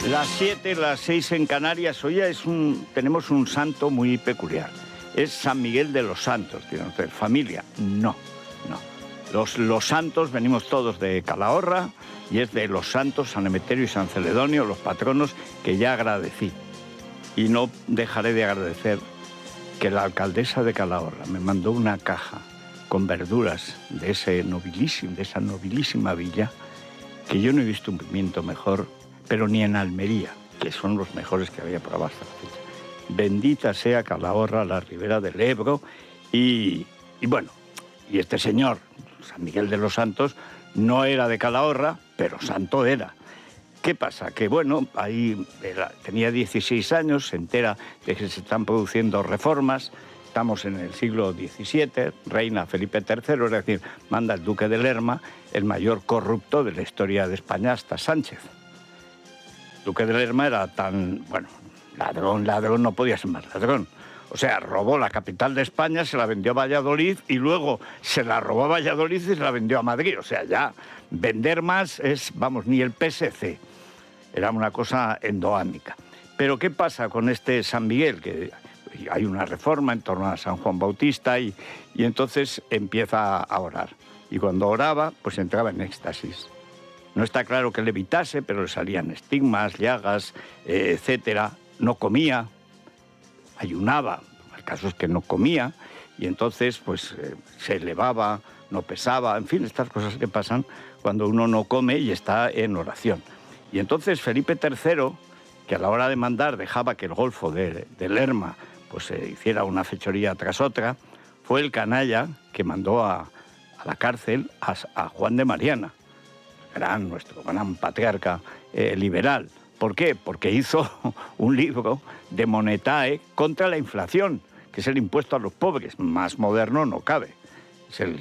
Las 7, las 6 en Canarias. Hoy tenemos un santo muy peculiar. Es San Miguel de los Santos. ¿Tienen ustedes familia? No. Los santos venimos todos de Calahorra y es de los santos San Emeterio y San Celedonio, los patronos que ya agradecí. Y no dejaré de agradecer que la alcaldesa de Calahorra me mandó una caja con verduras de esa nobilísima villa, que yo no he visto un pimiento mejor, pero ni en Almería, que son los mejores que había probado hasta la fecha. Bendita sea Calahorra, la ribera del Ebro, y bueno, y este señor, San Miguel de los Santos, no era de Calahorra, pero santo era. ¿Qué pasa? Que bueno, ahí tenía 16 años, se entera de que se están produciendo reformas, estamos en el siglo XVII, reina Felipe III, es decir, manda el duque de Lerma, el mayor corrupto de la historia de España hasta Sánchez. El duque de Lerma era tan, bueno, ladrón, no podía ser más ladrón. O sea, robó la capital de España, se la vendió a Valladolid y luego se la robó a Valladolid y se la vendió a Madrid. O sea, ya vender más es, vamos, ni el PSC. Era una cosa endogámica. Pero ¿qué pasa con este San Miguel? Que hay una reforma en torno a San Juan Bautista y entonces empieza a orar. Y cuando oraba, pues entraba en éxtasis. No está claro que le evitase, pero le salían estigmas, llagas, etcétera. No comía, ayunaba, el caso es que no comía, y entonces pues se elevaba, no pesaba, en fin, estas cosas que pasan cuando uno no come y está en oración. Y entonces Felipe III, que a la hora de mandar dejaba que el golfo de Lerma pues se hiciera una fechoría tras otra, fue el que mandó a la cárcel a Juan de Mariana, nuestro gran patriarca liberal. ¿Por qué? Porque hizo un libro de monetae contra la inflación, que es el impuesto a los pobres. Más moderno no cabe. Es el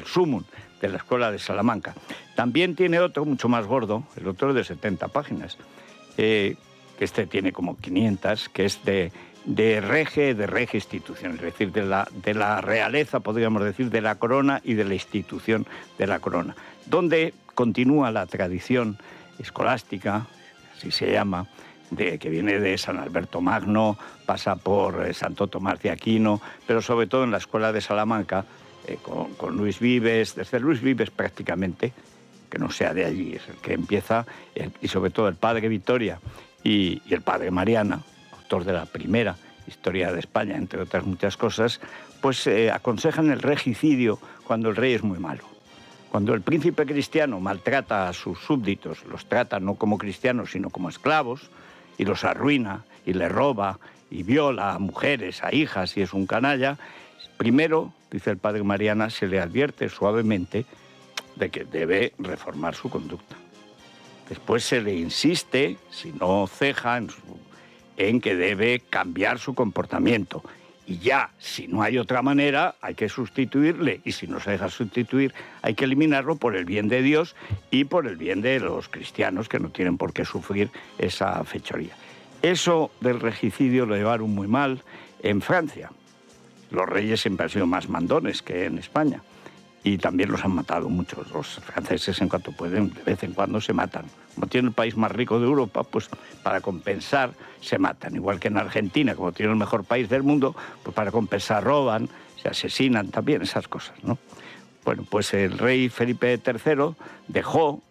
sumum de la Escuela de Salamanca. También tiene otro mucho más gordo, el otro de 70 páginas, que este tiene como 500, que es de rege institución, es decir, de la realeza, podríamos decir, de la corona y de la institución de la corona, donde continúa la tradición escolástica, así se llama, que viene de San Alberto Magno, pasa por Santo Tomás de Aquino, pero sobre todo en la Escuela de Salamanca, con Luis Vives, desde Luis Vives prácticamente, que no sea de allí, es el que empieza, y sobre todo el padre Vitoria y el padre Mariana, autor de la primera historia de España, entre otras muchas cosas, pues aconsejan el regicidio cuando el rey es muy malo. Cuando el príncipe cristiano maltrata a sus súbditos, los trata no como cristianos, sino como esclavos, y los arruina, y le roba, y viola a mujeres, a hijas, y es un canalla, primero, dice el padre Mariana, se le advierte suavemente de que debe reformar su conducta. Después se le insiste, si no ceja, en que debe cambiar su comportamiento. Y ya, si no hay otra manera, hay que sustituirle. Y si no se deja sustituir, hay que eliminarlo por el bien de Dios y por el bien de los cristianos, que no tienen por qué sufrir esa fechoría. Eso del regicidio lo llevaron muy mal en Francia. Los reyes siempre han sido más mandones que en España. Y también los han matado muchos. Los franceses, en cuanto pueden, de vez en cuando se matan. Como tiene el país más rico de Europa, pues para compensar se matan. Igual que en Argentina, como tiene el mejor país del mundo, pues para compensar roban, se asesinan también, esas cosas, ¿no? Bueno, pues el rey Felipe III dejó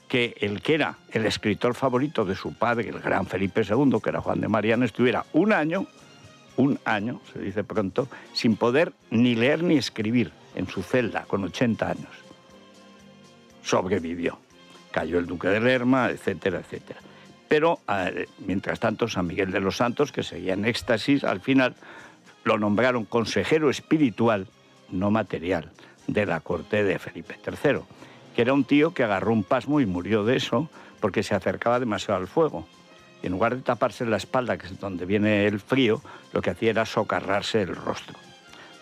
que el que era el escritor favorito de su padre, el gran Felipe II, que era Juan de Mariana, estuviera un año, se dice pronto, sin poder ni leer ni escribir, en su celda, con 80 años. Sobrevivió. Cayó el duque de Lerma, etcétera, etcétera. Pero, mientras tanto, San Miguel de los Santos, que seguía en éxtasis, al final lo nombraron consejero espiritual, no material, de la corte de Felipe III, que era un tío que agarró un pasmo y murió de eso porque se acercaba demasiado al fuego. Y en lugar de taparse la espalda, que es donde viene el frío, lo que hacía era socarrarse el rostro.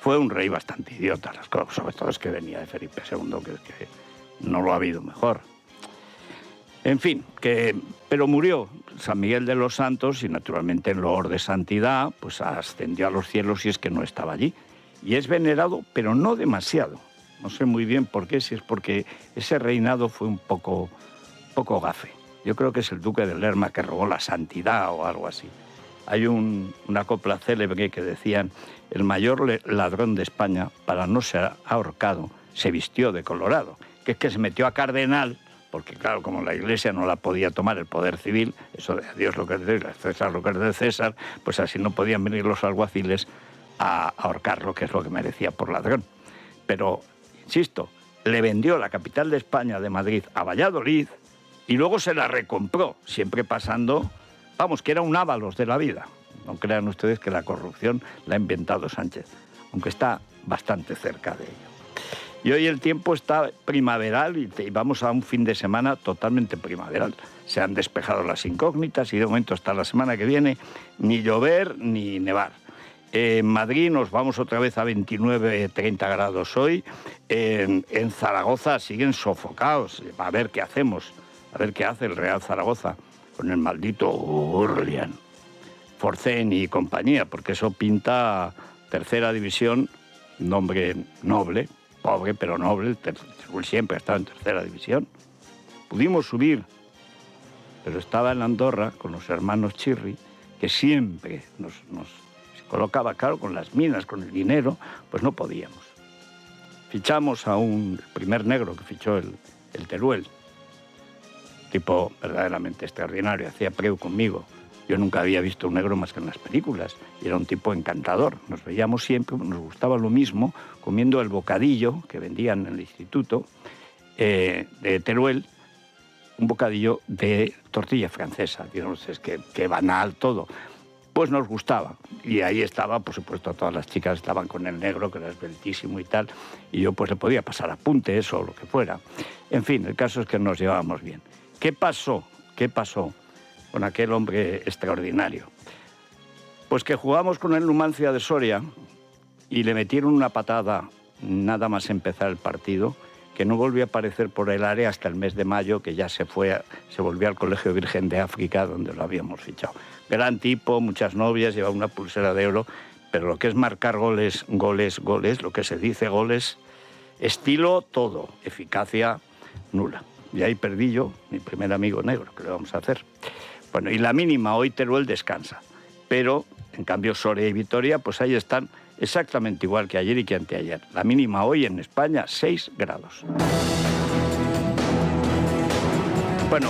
Fue un rey bastante idiota, sobre todo es que venía de Felipe II, que no lo ha habido mejor. En fin, pero murió San Miguel de los Santos y naturalmente en loor de santidad, pues ascendió a los cielos y es que no estaba allí. Y es venerado, pero no demasiado. No sé muy bien por qué, si es porque ese reinado fue un poco gafe. Yo creo que es el duque de Lerma que robó la santidad o algo así. Hay una copla célebre que decían: el mayor ladrón de España, para no ser ahorcado, se vistió de colorado. Que es que se metió a cardenal, porque claro, como la Iglesia no la podía tomar el poder civil, eso de a Dios lo que es de Dios, a César lo que es de César, pues así no podían venir los alguaciles a ahorcarlo, que es lo que merecía por ladrón. Pero, insisto, le vendió la capital de España, de Madrid, a Valladolid, y luego se la recompró, siempre pasando, vamos, que era un Ábalos de la vida. No crean ustedes que la corrupción la ha inventado Sánchez, aunque está bastante cerca de ello. Y hoy el tiempo está primaveral y vamos a un fin de semana totalmente primaveral. Se han despejado las incógnitas y de momento hasta la semana que viene ni llover ni nevar. En Madrid nos vamos otra vez a 29-30 grados hoy. En Zaragoza siguen sofocados. A ver qué hacemos, a ver qué hace el Real Zaragoza con el maldito Urlian, Forcén y compañía, porque eso pinta tercera división, nombre noble, pobre pero noble. El Teruel siempre ha estado en tercera división. Pudimos subir, pero estaba en Andorra con los hermanos Chirri, que siempre nos colocaba, claro, con las minas, con el dinero, pues no podíamos. Fichamos a un primer negro que fichó el Teruel, tipo verdaderamente extraordinario, hacía preu conmigo. Yo nunca había visto un negro más que en las películas, y era un tipo encantador. Nos veíamos siempre, nos gustaba lo mismo, comiendo el bocadillo que vendían en el instituto de Teruel, un bocadillo de tortilla francesa. Digamos, es que banal todo. Pues nos gustaba, y ahí estaba, por supuesto, todas las chicas estaban con el negro, que era esbeltísimo y tal, y yo pues le podía pasar apuntes o lo que fuera. En fin, el caso es que nos llevábamos bien. ¿Qué pasó? ¿Qué pasó con aquel hombre extraordinario? Pues que jugamos con el Numancia de Soria y le metieron una patada nada más empezar el partido, que no volvió a aparecer por el área hasta el mes de mayo, que ya se volvió al Colegio Virgen de África, donde lo habíamos fichado. Gran tipo, muchas novias, llevaba una pulsera de oro, pero lo que es marcar goles, lo que se dice goles, estilo todo, eficacia nula. Y ahí perdí yo, mi primer amigo negro, ¿qué le vamos a hacer? Bueno, y la mínima, hoy Teruel descansa, pero en cambio Soria y Vitoria, pues ahí están exactamente igual que ayer y que anteayer. La mínima hoy en España, 6 grados. Bueno,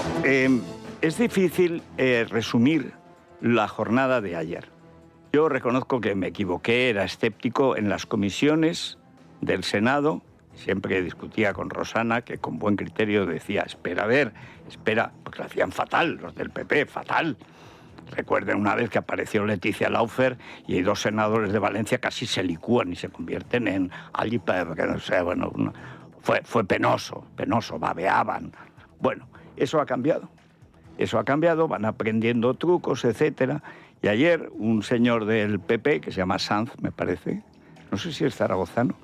es difícil resumir la jornada de ayer. Yo reconozco que me equivoqué, era escéptico en las comisiones del Senado. Siempre discutía con Rosana, que con buen criterio decía: espera, porque lo hacían fatal, los del PP, fatal. Recuerden una vez que apareció Leticia Laufer y hay 2 senadores de Valencia casi se licúan y se convierten en alliper, que no sé, bueno, fue penoso, babeaban. Bueno, eso ha cambiado, van aprendiendo trucos, etcétera. Y ayer un señor del PP, que se llama Sanz, me parece, no sé si es zaragozano,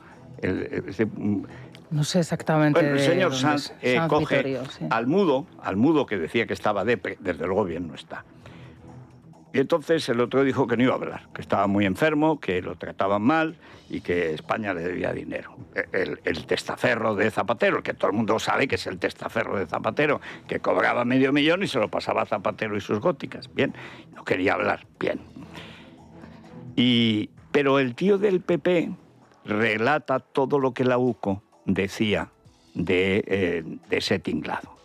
no sé exactamente. Bueno, el señor Sanz coge Vitorio, sí. al mudo que decía que estaba desde luego bien no está. Y entonces el otro dijo que no iba a hablar, que estaba muy enfermo, que lo trataban mal y que España le debía dinero. El testaferro de Zapatero, el que todo el mundo sabe que es el testaferro de Zapatero, que cobraba $500,000 y se lo pasaba a Zapatero y sus góticas. Bien, no quería hablar, bien. Pero el tío del PP relata todo lo que la UCO decía de ese tinglado.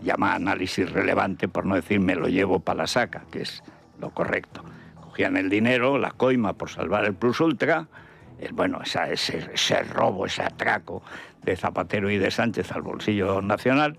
Llama análisis relevante, por no decir me lo llevo para la saca, que es lo correcto. Cogían el dinero, la coima por salvar el plus ultra, ese robo, ese atraco de Zapatero y de Sánchez al bolsillo nacional,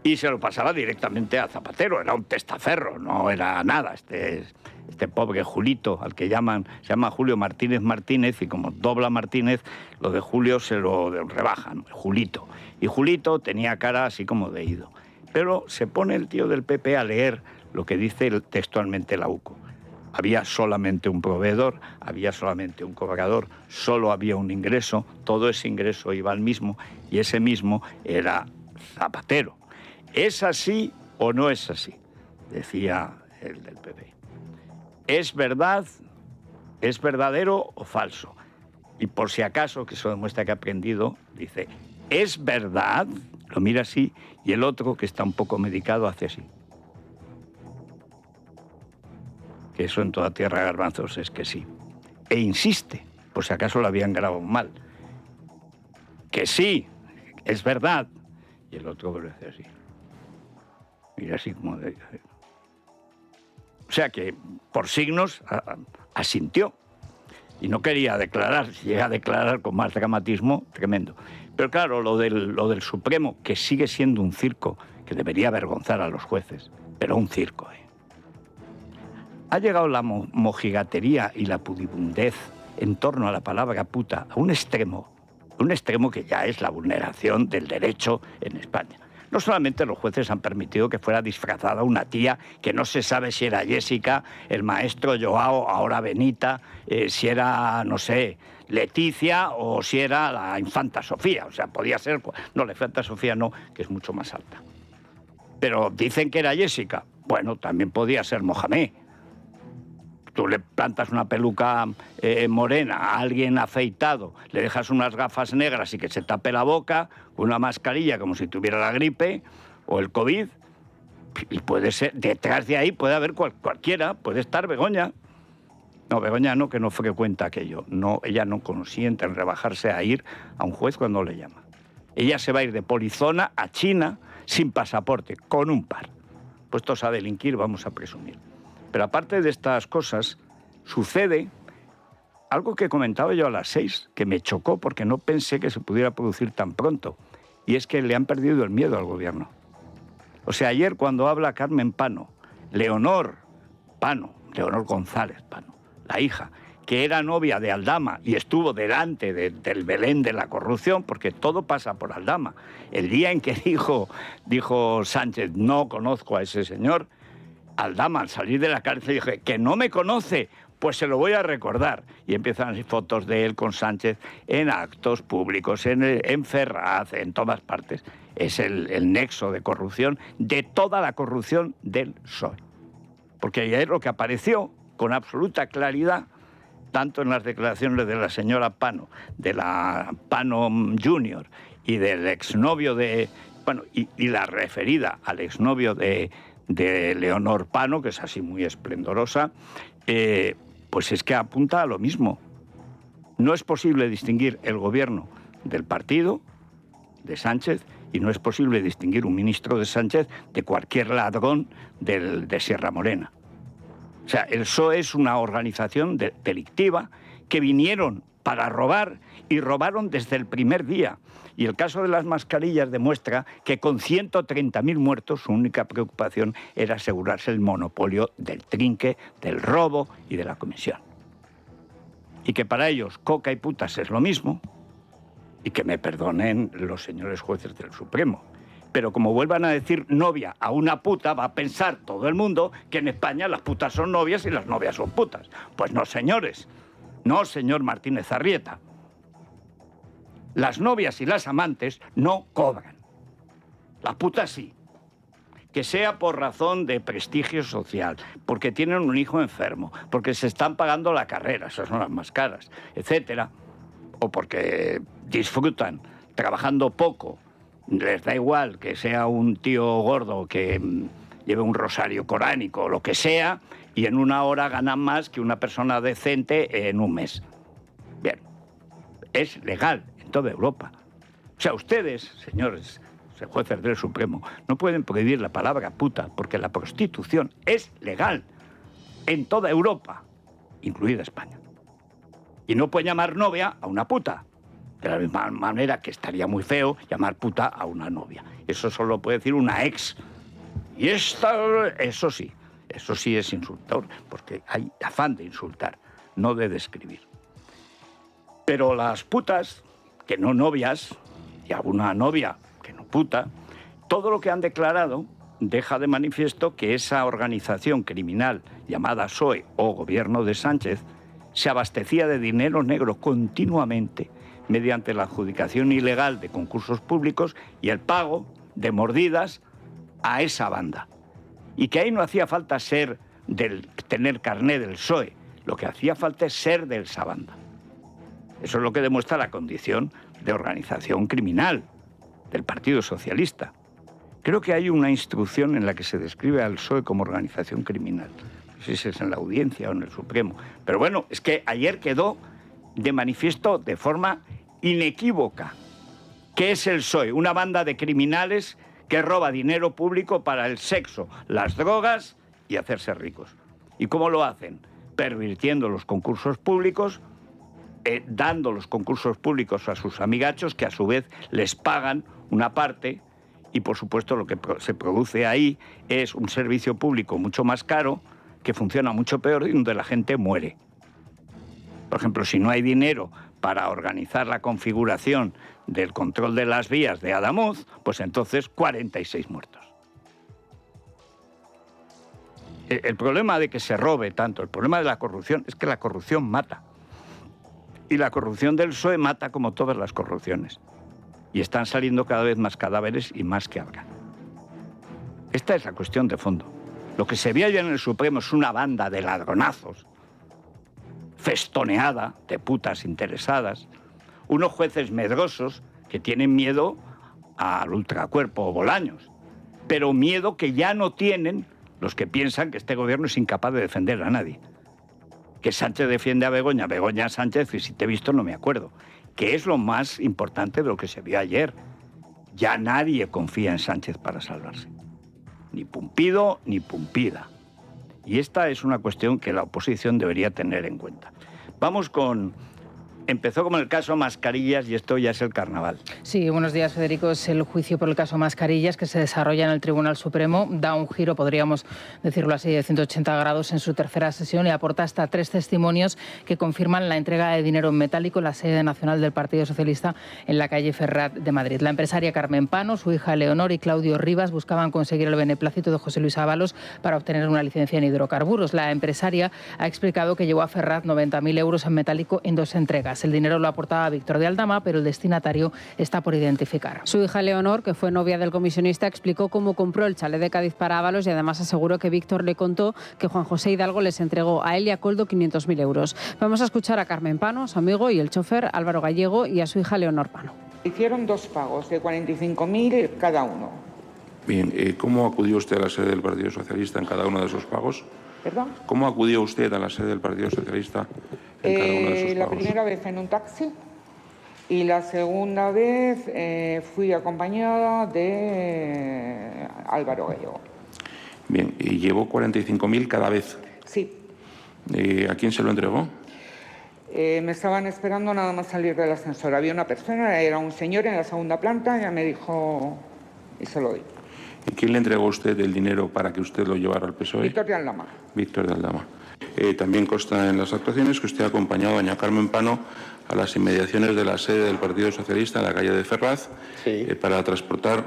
y se lo pasaba directamente a Zapatero. Era un testaferro, no era nada. Este pobre Julito, al que se llama Julio Martínez, y como dobla Martínez, lo de Julio se lo rebajan, Julito. Y Julito tenía cara así como de ido. Pero se pone el tío del PP a leer lo que dice textualmente la UCO. Había solamente un proveedor, había solamente un cobrador, solo había un ingreso, todo ese ingreso iba al mismo, y ese mismo era Zapatero. ¿Es así o no es así?, decía el del PP. ¿Es verdad? ¿Es verdadero o falso? Y por si acaso, que eso demuestra que ha aprendido, dice: ¿es verdad? Lo mira así, y el otro, que está un poco medicado, hace así. eso en toda tierra de garbanzos es que sí. E insiste, por si acaso lo habían grabado mal, que sí, es verdad. Y el otro vuelve a hacer así. Mira así como de... O sea que, por signos, asintió. Y no quería declarar, llega a declarar con más dramatismo tremendo. Pero claro, lo del Supremo, que sigue siendo un circo, que debería avergonzar a los jueces, pero un circo, ¿eh? Ha llegado la mojigatería y la pudibundez en torno a la palabra puta a un extremo que ya es la vulneración del derecho en España. No solamente los jueces han permitido que fuera disfrazada una tía que no se sabe si era Jessica, el maestro Joao, ahora Benita, si era, no sé, Leticia o si era la infanta Sofía. O sea, podía ser... No, la infanta Sofía no, que es mucho más alta. Pero dicen que era Jessica. Bueno, también podía ser Mohamed. Tú le plantas una peluca morena a alguien afeitado, le dejas unas gafas negras y que se tape la boca, una mascarilla como si tuviera la gripe o el COVID, y puede ser, detrás de ahí puede haber cualquiera, puede estar Begoña. No, Begoña no, que no frecuenta aquello. No, ella no consiente en rebajarse a ir a un juez cuando le llama. Ella se va a ir de polizona a China sin pasaporte, con un par. Puestos a delinquir, vamos a presumir. Pero aparte de estas cosas, sucede algo que comentaba yo a las 6, que me chocó porque no pensé que se pudiera producir tan pronto, y es que le han perdido el miedo al gobierno. O sea, ayer cuando habla Carmen Pano, Leonor González Pano, la hija, que era novia de Aldama y estuvo delante del Belén de la corrupción, porque todo pasa por Aldama. El día en que dijo Sánchez, no conozco a ese señor, Aldama, al salir de la cárcel, dije, que no me conoce, pues se lo voy a recordar. Y empiezan así fotos de él con Sánchez en actos públicos, en Ferraz, en todas partes. Es el nexo de corrupción, de toda la corrupción del PSOE. Porque ayer lo que apareció con absoluta claridad, tanto en las declaraciones de la señora Pano, de la Pano Junior y del exnovio de... Bueno, y la referida al exnovio de Leonor Pano, que es así muy esplendorosa, pues es que apunta a lo mismo. No es posible distinguir el gobierno del partido, de Sánchez, y no es posible distinguir un ministro de Sánchez de cualquier ladrón de Sierra Morena. O sea, el PSOE es una organización delictiva que vinieron para robar y robaron desde el primer día. Y el caso de las mascarillas demuestra que con 130.000 muertos su única preocupación era asegurarse el monopolio del trinque, del robo y de la comisión. Y que para ellos coca y putas es lo mismo, y que me perdonen los señores jueces del Supremo. Pero como vuelvan a decir novia a una puta, va a pensar todo el mundo que en España las putas son novias y las novias son putas. Pues no, señores. No, señor Martínez Arrieta. Las novias y las amantes no cobran. Las putas sí. Que sea por razón de prestigio social, porque tienen un hijo enfermo, porque se están pagando la carrera, esas son las más caras, etcétera, o porque disfrutan trabajando poco, les da igual que sea un tío gordo que lleve un rosario coránico o lo que sea, y en una hora ganan más que una persona decente en un mes. Bien, es legal en toda Europa. O sea, ustedes, señores jueces del Supremo, no pueden prohibir la palabra puta porque la prostitución es legal en toda Europa, incluida España. Y no pueden llamar novia a una puta. De la misma manera que estaría muy feo llamar puta a una novia. Eso solo puede decir una ex. Y eso sí es insultador, porque hay afán de insultar, no de describir. Pero las putas, que no novias, y alguna novia que no puta, todo lo que han declarado deja de manifiesto que esa organización criminal llamada PSOE o Gobierno de Sánchez se abastecía de dinero negro continuamente mediante la adjudicación ilegal de concursos públicos y el pago de mordidas a esa banda. Y que ahí no hacía falta tener carné del PSOE, lo que hacía falta es ser de esa banda. Eso es lo que demuestra la condición de organización criminal del Partido Socialista. Creo que hay una instrucción en la que se describe al PSOE como organización criminal. si es en la Audiencia o en el Supremo. Pero bueno, es que ayer quedó de manifiesto de forma inequívoca que es el PSOE, una banda de criminales que roba dinero público para el sexo, las drogas y hacerse ricos. ¿Y cómo lo hacen? Pervirtiendo los concursos públicos, dando los concursos públicos a sus amigachos, que a su vez les pagan una parte, y por supuesto lo que se produce ahí es un servicio público mucho más caro, que funciona mucho peor y donde la gente muere. Por ejemplo, si no hay dinero para organizar la configuración del control de las vías de Adamuz, pues entonces 46 muertos. El problema de que se robe tanto, el problema de la corrupción, es que la corrupción mata. Y la corrupción del PSOE mata como todas las corrupciones. Y están saliendo cada vez más cadáveres y más que habrá. Esta es la cuestión de fondo. Lo que se vio ayer en el Supremo es una banda de ladronazos, festoneada de putas interesadas, unos jueces medrosos que tienen miedo al ultracuerpo o Bolaños, pero miedo que ya no tienen los que piensan que este gobierno es incapaz de defender a nadie. Que Sánchez defiende a Begoña, Begoña a Sánchez, y si te he visto no me acuerdo, que es lo más importante de lo que se vio ayer. Ya nadie confía en Sánchez para salvarse. Ni Pumpido ni Pumpida. Y esta es una cuestión que la oposición debería tener en cuenta. Vamos con... Empezó como el caso Mascarillas y esto ya es el carnaval. Sí, buenos días, Federico. Es el juicio por el caso Mascarillas que se desarrolla en el Tribunal Supremo. Da un giro, podríamos decirlo así, de 180 grados en su tercera sesión y aporta hasta 3 testimonios que confirman la entrega de dinero en metálico en la sede nacional del Partido Socialista en la calle Ferrat de Madrid. La empresaria Carmen Pano, su hija Leonor y Claudio Rivas buscaban conseguir el beneplácito de José Luis Ábalos para obtener una licencia en hidrocarburos. La empresaria ha explicado que llevó a Ferrat 90.000 euros en metálico en 2 entregas. El dinero lo aportaba Víctor de Aldama, pero el destinatario está por identificar. Su hija Leonor, que fue novia del comisionista, explicó cómo compró el chalet de Cádiz para Ábalos y además aseguró que Víctor le contó que Juan José Hidalgo les entregó a él y a Coldo 500.000 euros. Vamos a escuchar a Carmen Pano, su amigo y el chofer Álvaro Gallego, y a su hija Leonor Pano. Hicieron 2 pagos de 45.000 cada uno. Bien, ¿cómo acudió usted a la sede del Partido Socialista en cada uno de esos pagos? ¿Perdón? ¿Cómo acudió usted a la sede del Partido Socialista en cada uno de esos pagos? La primera vez en un taxi y la segunda vez fui acompañada de Álvaro Gallego. Bien, ¿y llevó 45.000 cada vez? Sí. ¿A quién se lo entregó? Me estaban esperando nada más salir del ascensor. Había una persona, era un señor en la segunda planta, y ya me dijo y se lo di. ¿Y quién le entregó a usted el dinero para que usted lo llevara al PSOE? Víctor de Aldama. Víctor de Aldama. También consta en las actuaciones que usted ha acompañado a doña Carmen Pano a las inmediaciones de la sede del Partido Socialista en la calle de Ferraz, sí, para transportar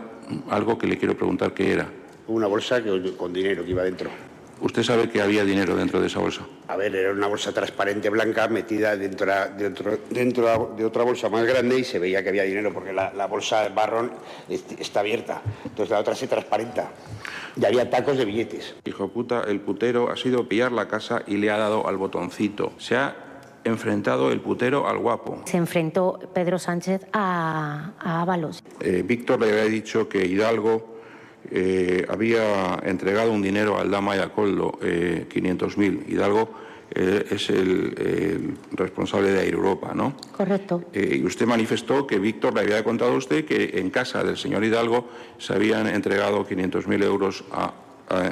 algo que le quiero preguntar qué era. Una bolsa con dinero que iba dentro. ¿Usted sabe que había dinero dentro de esa bolsa? A ver, era una bolsa transparente blanca metida dentro de otra bolsa más grande y se veía que había dinero porque la bolsa marrón está abierta. Entonces la otra se transparenta y había tacos de billetes. Hijo puta, el putero ha sido pillar la casa y le ha dado al botoncito. Se ha enfrentado el putero al guapo. Se enfrentó Pedro Sánchez a Ábalos. Víctor le había dicho que Hidalgo había entregado un dinero a Aldama y a Coldo, 500.000. Hidalgo es el responsable de Aereuropa, ¿no? Correcto. Y usted manifestó que Víctor le había contado a usted que en casa del señor Hidalgo se habían entregado 500.000 euros a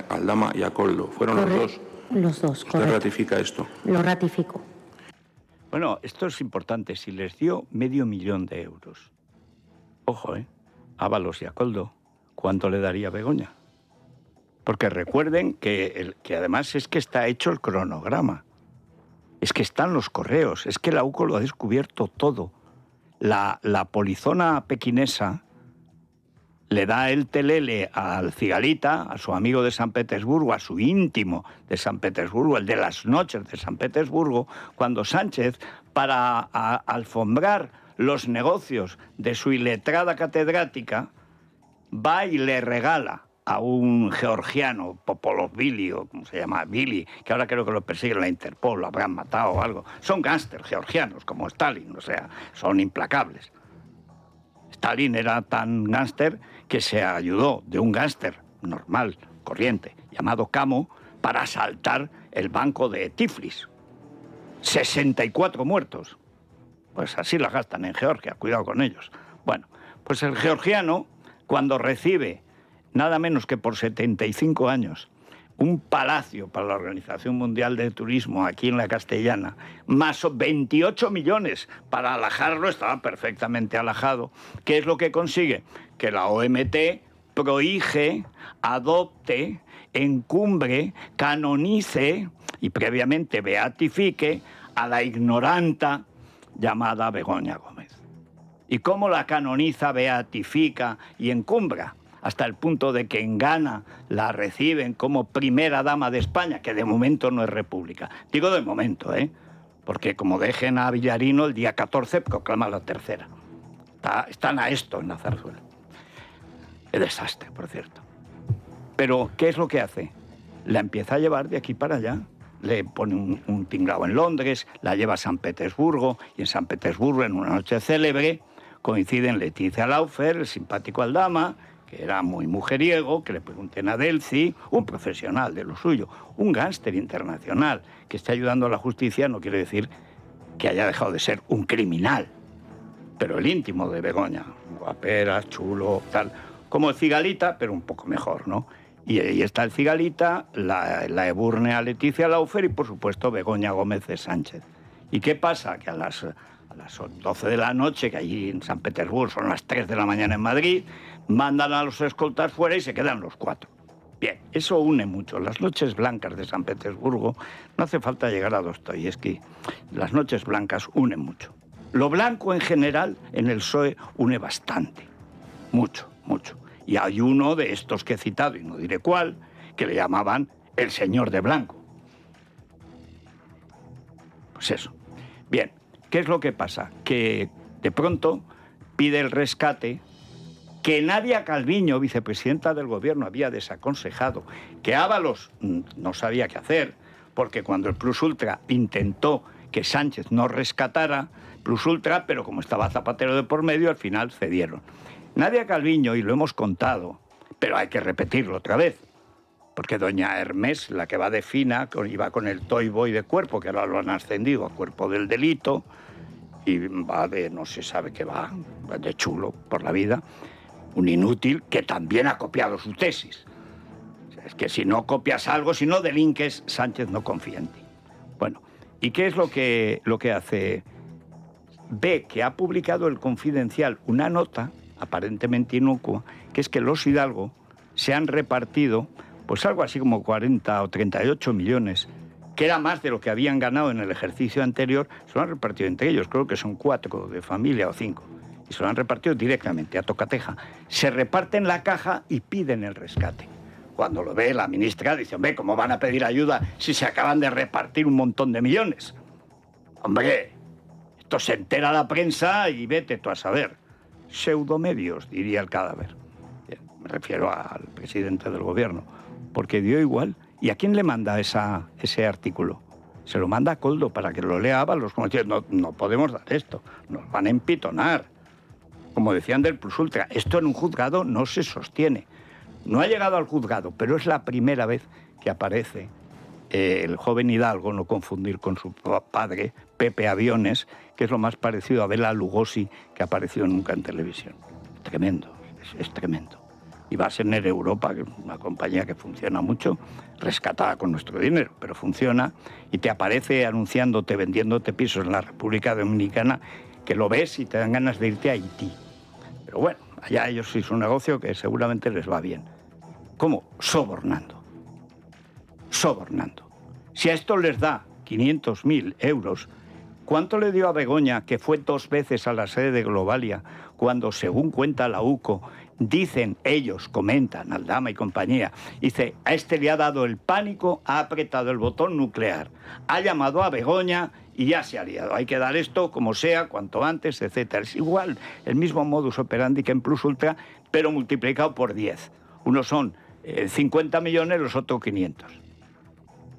Aldama y a Coldo. ¿Fueron los dos? Los dos, ¿Usted correcto. ratifica esto? Lo ratifico. Bueno, esto es importante. Si les dio 500.000 euros, ojo, a Ábalos y a Coldo, ¿cuánto le daría Begoña? Porque recuerden que además es que está hecho el cronograma. Es que están los correos. Es que la UCO lo ha descubierto todo. La polizona pequinesa le da el telele al Cigalita, a su amigo de San Petersburgo, a su íntimo de San Petersburgo, el de las noches de San Petersburgo, cuando Sánchez, para alfombrar los negocios de su iletrada catedrática, va y le regala a un georgiano, Popolovili, o como se llama, Billy, que ahora creo que lo persigue la Interpol, lo habrán matado o algo. Son gángsters georgianos, como Stalin, o sea, son implacables. Stalin era tan gángster que se ayudó de un gángster normal, corriente, llamado Camo, para asaltar el banco de Tiflis. 64 muertos. Pues así la gastan en Georgia, cuidado con ellos. Bueno, pues el georgiano, cuando recibe nada menos que por 75 años un palacio para la Organización Mundial de Turismo aquí en la Castellana, más 28 millones para alajarlo, estaba perfectamente alajado. ¿Qué es lo que consigue? Que la OMT prohíje, adopte, encumbre, canonice y previamente beatifique a la ignoranta llamada Begoña Gómez. ¿Y cómo la canoniza, beatifica y encumbra? Hasta el punto de que en Ghana la reciben como primera dama de España, que de momento no es república. Digo de momento, porque como dejen a Villarino, el día 14 proclama la tercera. Están a esto en la zarzuela. Qué desastre, por cierto. Pero, ¿qué es lo que hace? La empieza a llevar de aquí para allá. Le pone un tinglao en Londres, la lleva a San Petersburgo, y en San Petersburgo, en una noche célebre, coinciden Leticia Laufer, el simpático Aldama, que era muy mujeriego, que le pregunten a Delcy, un profesional de lo suyo, un gángster internacional que está ayudando a la justicia, no quiere decir que haya dejado de ser un criminal. Pero el íntimo de Begoña, guapera, chulo, tal, como el Cigalita, pero un poco mejor, ¿no? Y ahí está el Cigalita, la eburnea Leticia Laufer y, por supuesto, Begoña Gómez de Sánchez. ¿Y qué pasa? Que a las 12 de la noche, que allí en San Petersburgo son las 3 de la mañana en Madrid, mandan a los escoltas fuera y se quedan los 4. Bien, eso une mucho. Las noches blancas de San Petersburgo, no hace falta llegar a Dostoyevsky, las noches blancas unen mucho. Lo blanco en general en el PSOE une bastante, mucho, mucho. Y hay uno de estos que he citado, y no diré cuál, que le llamaban el señor de blanco. Pues eso. Bien, ¿qué es lo que pasa? Que de pronto pide el rescate que Nadia Calviño, vicepresidenta del gobierno, había desaconsejado, que Ábalos no sabía qué hacer, porque cuando el Plus Ultra intentó que Sánchez no rescatara Plus Ultra, pero como estaba Zapatero de por medio, al final cedieron. Nadia Calviño, y lo hemos contado, pero hay que repetirlo otra vez, porque doña Hermés, la que va de fina, iba con el Toy Boy de cuerpo, que ahora lo han ascendido a cuerpo del delito, y va de, no se sabe qué va, de chulo por la vida, un inútil que también ha copiado su tesis. O sea, es que si no copias algo, si no delinques, Sánchez no confía en ti. Bueno, ¿y qué es lo que hace? Ve que ha publicado el Confidencial una nota, aparentemente inocua, que es que los Hidalgo se han repartido, pues algo así como 40 o 38 millones, que era más de lo que habían ganado en el ejercicio anterior, se lo han repartido entre ellos, creo que son 4 de familia o 5, y se lo han repartido directamente a tocateja. Se reparten la caja y piden el rescate. Cuando lo ve la ministra, dice, hombre, ¿cómo van a pedir ayuda si se acaban de repartir un montón de millones? Hombre, esto se entera la prensa y vete tú a saber. Pseudomedios, diría el cadáver. Me refiero al presidente del gobierno, porque dio igual. ¿Y a quién le manda ese artículo? Se lo manda a Koldo para que lo lea Ábalos, como diciendo, no podemos dar esto, nos van a empitonar. Como decían del Plus Ultra, esto en un juzgado no se sostiene. No ha llegado al juzgado, pero es la primera vez que aparece el joven Hidalgo, no confundir con su padre, Pepe Aviones, que es lo más parecido a Bela Lugosi que ha aparecido nunca en televisión. Tremendo, es tremendo. Y va a ser Nere Europa, que es una compañía que funciona mucho, rescatada con nuestro dinero, pero funciona, y te aparece anunciándote, vendiéndote pisos en la República Dominicana, que lo ves y te dan ganas de irte a Haití. Pero bueno, allá ellos sí es un negocio que seguramente les va bien. ¿Cómo? Sobornando. Sobornando. Si a esto les da 500.000 euros, ¿cuánto le dio a Begoña, que fue 2 veces a la sede de Globalia, cuando, según cuenta la UCO, dicen ellos, comentan, Aldama y compañía, dice, a este le ha dado el pánico, ha apretado el botón nuclear, ha llamado a Begoña y ya se ha liado. Hay que dar esto como sea, cuanto antes, etcétera. Es igual, el mismo modus operandi que en Plus Ultra, pero multiplicado por 10. Unos son 50 millones, los otros 500.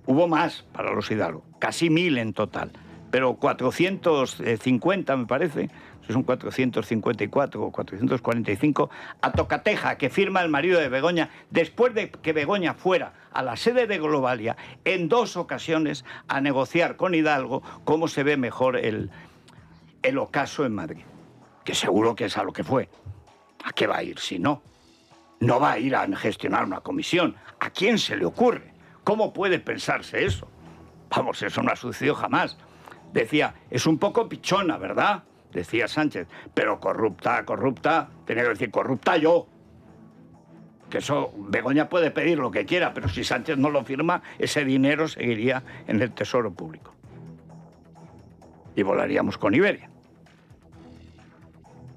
Hubo más para los Hidalgo, casi 1.000 en total, pero 450, me parece, son 454 o 445, a Tocateja, que firma el marido de Begoña, después de que Begoña fuera a la sede de Globalia en 2 ocasiones a negociar con Hidalgo cómo se ve mejor el ocaso en Madrid. Que seguro que es a lo que fue. ¿A qué va a ir si no? No va a ir a gestionar una comisión. ¿A quién se le ocurre? ¿Cómo puede pensarse eso? Vamos, eso no ha sucedido jamás. Decía, es un poco pichona, ¿verdad?, decía Sánchez, pero corrupta, tenía que decir, corrupta yo. Que eso, Begoña puede pedir lo que quiera, pero si Sánchez no lo firma, ese dinero seguiría en el Tesoro Público. Y volaríamos con Iberia.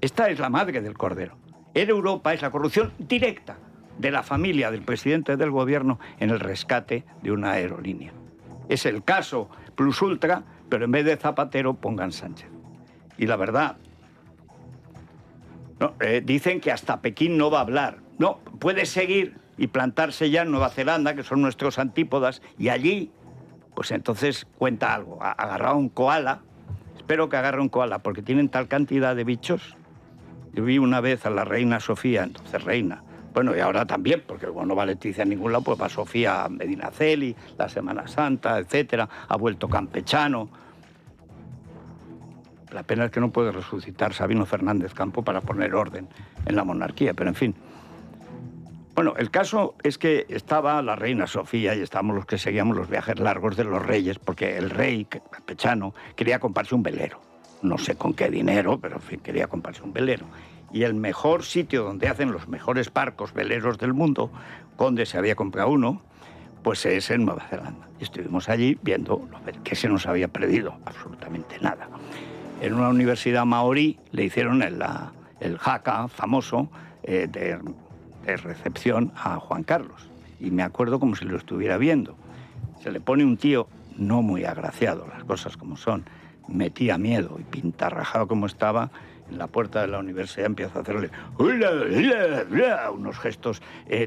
Esta es la madre del cordero. En Europa es la corrupción directa de la familia del presidente del gobierno en el rescate de una aerolínea. Es el caso plus ultra, pero en vez de Zapatero pongan Sánchez. Y la verdad, no, dicen que hasta Pekín no va a hablar. No, puede seguir y plantarse ya en Nueva Zelanda, que son nuestros antípodas, y allí, pues entonces cuenta algo. Ha agarrado un koala, espero que agarre un koala, porque tienen tal cantidad de bichos. Yo vi una vez a la reina Sofía, entonces reina, bueno, y ahora también, porque como no va Leticia en ningún lado, pues va Sofía a Medinaceli, la Semana Santa, etcétera, ha vuelto campechano. La pena es que no puede resucitar Sabino Fernández Campo para poner orden en la monarquía, pero en fin. Bueno, el caso es que estaba la reina Sofía y estábamos los que seguíamos los viajes largos de los reyes, porque el rey campechano quería comprarse un velero. No sé con qué dinero, pero en fin, quería comprarse un velero. Y el mejor sitio donde hacen los mejores barcos veleros del mundo, Conde se había comprado uno, pues es en Nueva Zelanda. Y estuvimos allí viendo que se nos había perdido absolutamente nada. En una universidad maorí le hicieron el haka famoso de recepción a Juan Carlos. Y me acuerdo como si lo estuviera viendo. Se le pone un tío no muy agraciado, las cosas como son. Metía miedo y pintarrajado como estaba, en la puerta de la universidad empieza a hacerle unos gestos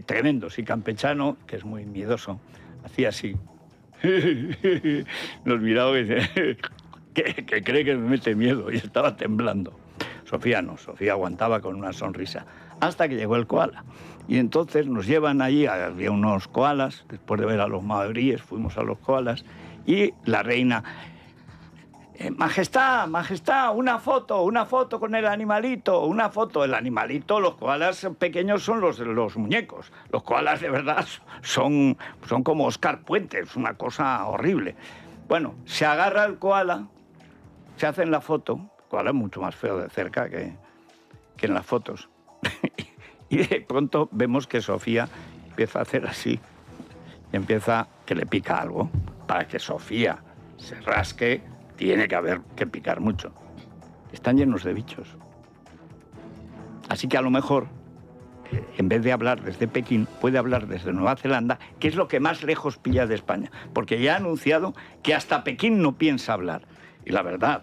tremendos. Y campechano, que es muy miedoso, hacía así. Nos miraba y dice... Que cree que me mete miedo, y estaba temblando. Sofía no, Sofía aguantaba con una sonrisa, hasta que llegó el koala. Y entonces nos llevan allí, había unos koalas, después de ver a los maoríes, fuimos a los koalas, y la reina, Majestad, una foto con el animalito, una foto. El animalito, los koalas pequeños son los muñecos. Los koalas de verdad son como Oscar Puentes, una cosa horrible. Bueno, se agarra el koala, se hacen la foto. El koala es mucho más feo de cerca que en las fotos. Y de pronto vemos que Sofía empieza a hacer así. Y empieza que le pica algo. Para que Sofía se rasque, tiene que haber que picar mucho. Están llenos de bichos. Así que a lo mejor, en vez de hablar desde Pekín, puede hablar desde Nueva Zelanda, que es lo que más lejos pilla de España. Porque ya ha anunciado que hasta Pekín no piensa hablar. Y la verdad,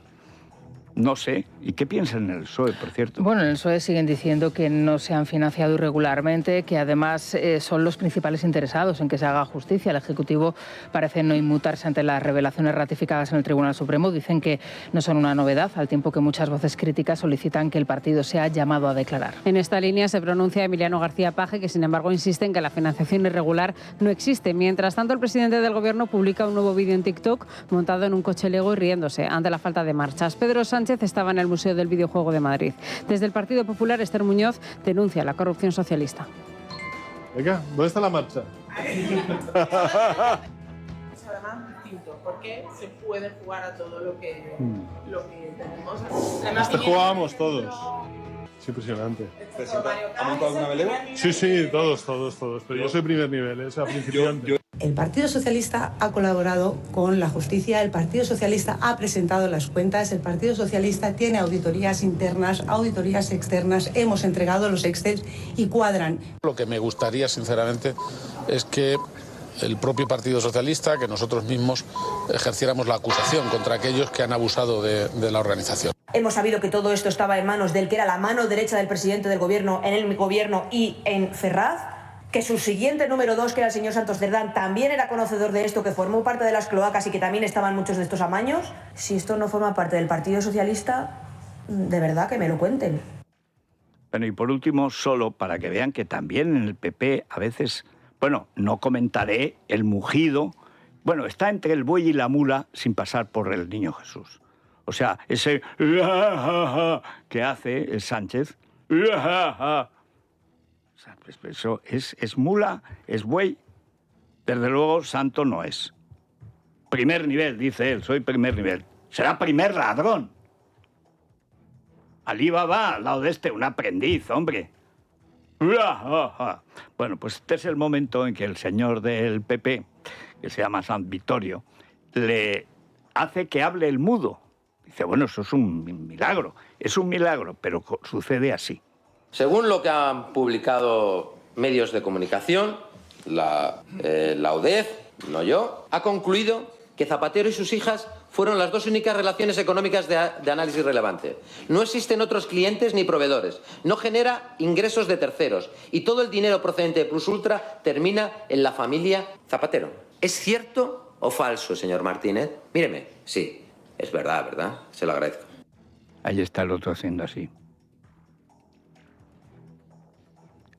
no sé. ¿Y qué piensan en el PSOE, por cierto? Bueno, en el PSOE siguen diciendo que no se han financiado irregularmente, que además son los principales interesados en que se haga justicia. El Ejecutivo parece no inmutarse ante las revelaciones ratificadas en el Tribunal Supremo. Dicen que no son una novedad, al tiempo que muchas voces críticas solicitan que el partido sea llamado a declarar. En esta línea se pronuncia Emiliano García Paje, que sin embargo insiste en que la financiación irregular no existe. Mientras tanto, el presidente del Gobierno publica un nuevo vídeo en TikTok montado en un coche Lego y riéndose ante la falta de marchas. Pedro Sánchez estaba en el Museo del Videojuego de Madrid. Desde el Partido Popular, Esther Muñoz denuncia la corrupción socialista. Venga, ¿dónde está la marcha? Porque se puede jugar a todo lo que tenemos. Jugábamos todos. Es impresionante. ¿Ha montado alguna velera? Sí, todos. Pero yo soy primer nivel, es principiante. El Partido Socialista ha colaborado con la justicia, el Partido Socialista ha presentado las cuentas, el Partido Socialista tiene auditorías internas, auditorías externas, hemos entregado los Excel y cuadran. Lo que me gustaría, sinceramente, es que el propio Partido Socialista, que nosotros mismos ejerciéramos la acusación contra aquellos que han abusado de la organización. Hemos sabido que todo esto estaba en manos del que era la mano derecha del presidente del gobierno, en el gobierno y en Ferraz, que su siguiente número 2, que era el señor Santos Cerdán, también era conocedor de esto, que formó parte de las cloacas y que también estaban muchos de estos amaños. Si esto no forma parte del Partido Socialista, de verdad que me lo cuenten. Bueno, y por último, solo para que vean que también en el PP a veces, bueno, no comentaré el mugido, bueno, está entre el buey y la mula sin pasar por el Niño Jesús. O sea, ese que hace el Sánchez, o sea, pues eso es mula, es buey, desde luego santo no es. Primer nivel, dice él, soy primer nivel. Será primer ladrón. Alí Baba, al lado de este, un aprendiz, hombre. Bueno, pues este es el momento en que el señor del PP, que se llama San Vittorio, le hace que hable el mudo. Dice, bueno, eso es un milagro, pero sucede así. Según lo que han publicado medios de comunicación, la UDEF, no yo, ha concluido que Zapatero y sus hijas fueron las dos únicas relaciones económicas de análisis relevante. No existen otros clientes ni proveedores, no genera ingresos de terceros y todo el dinero procedente de Plus Ultra termina en la familia Zapatero. ¿Es cierto o falso, señor Martínez? Míreme, sí, es verdad, ¿verdad? Se lo agradezco. Ahí está el otro haciendo así.